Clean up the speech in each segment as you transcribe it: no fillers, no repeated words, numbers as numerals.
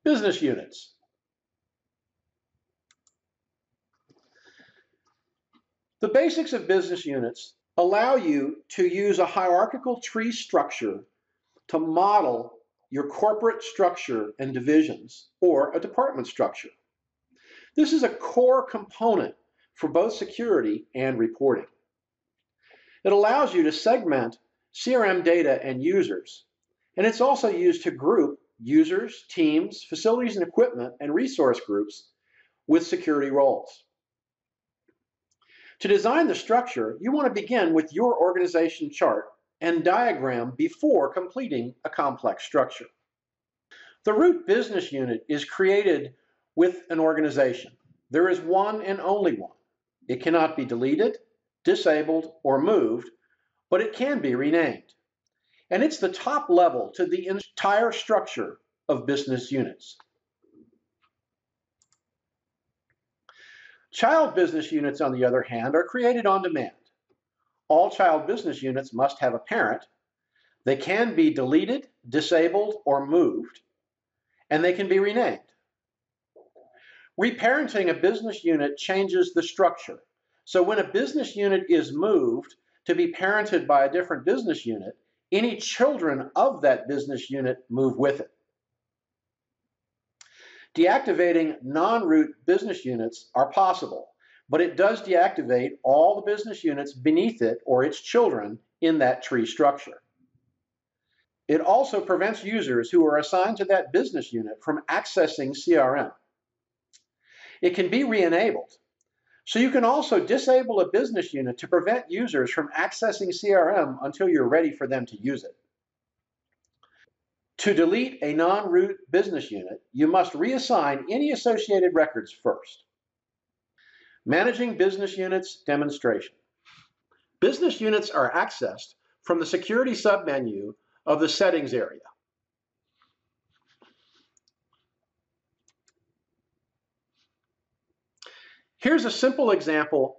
Business units. The basics of business units allow you to use a hierarchical tree structure to model your corporate structure and divisions, or a department structure. This is a core component for both security and reporting. It allows you to segment CRM data and users, and it's also used to group users, teams, facilities and equipment, and resource groups with security roles. To design the structure, you want to begin with your organization chart and diagram before completing a complex structure. The root business unit is created with an organization. There is one and only one. It cannot be deleted, disabled, or moved, but it can be renamed. And it's the top level to the entire structure of business units. Child business units, on the other hand, are created on demand. All child business units must have a parent. They can be deleted, disabled, or moved, and they can be renamed. Reparenting a business unit changes the structure. So when a business unit is moved to be parented by a different business unit, any children of that business unit move with it. Deactivating non-root business units are possible, but it does deactivate all the business units beneath it or its children in that tree structure. It also prevents users who are assigned to that business unit from accessing CRM. It can be re-enabled. So you can also disable a business unit to prevent users from accessing CRM until you're ready for them to use it. To delete a non-root business unit, you must reassign any associated records first. Managing business units demonstration. Business units are accessed from the security submenu of the settings area. Here's a simple example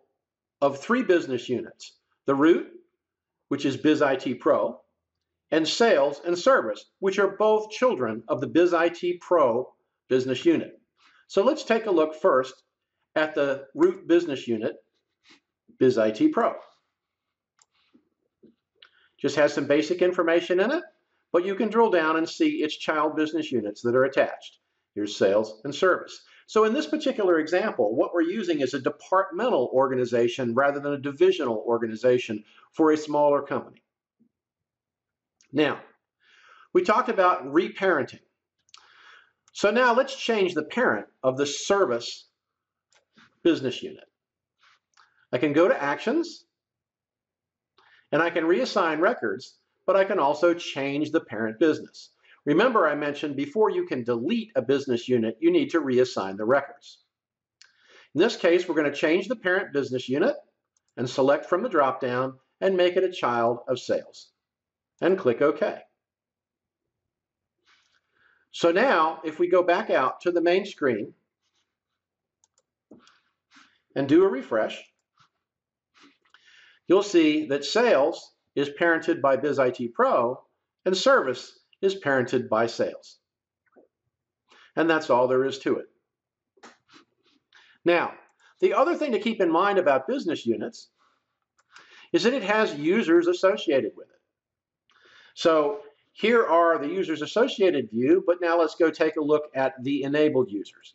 of 3 business units: the root, which is Biz IT Pro, and sales and service, which are both children of the Biz IT Pro business unit. So let's take a look first at the root business unit, Biz IT Pro. Just has some basic information in it, but you can drill down and see its child business units that are attached. Here's sales and service. So in this particular example, what we're using is a departmental organization rather than a divisional organization for a smaller company. Now, we talked about reparenting. So now let's change the parent of the service business unit. I can go to Actions, and I can reassign records, but I can also change the parent business. Remember, I mentioned before you can delete a business unit, you need to reassign the records. In this case, we're going to change the parent business unit and select from the drop-down and make it a child of sales. And click OK. So now, if we go back out to the main screen and do a refresh, you'll see that sales is parented by Biz IT Pro and service is parented by sales. And that's all there is to it. Now, the other thing to keep in mind about business units is that it has users associated with it. So here are the users associated view, but now let's go take a look at the enabled users.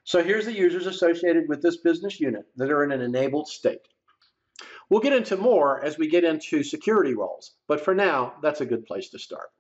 So here's the users associated with this business unit that are in an enabled state. We'll get into more as we get into security roles, but for now, that's a good place to start.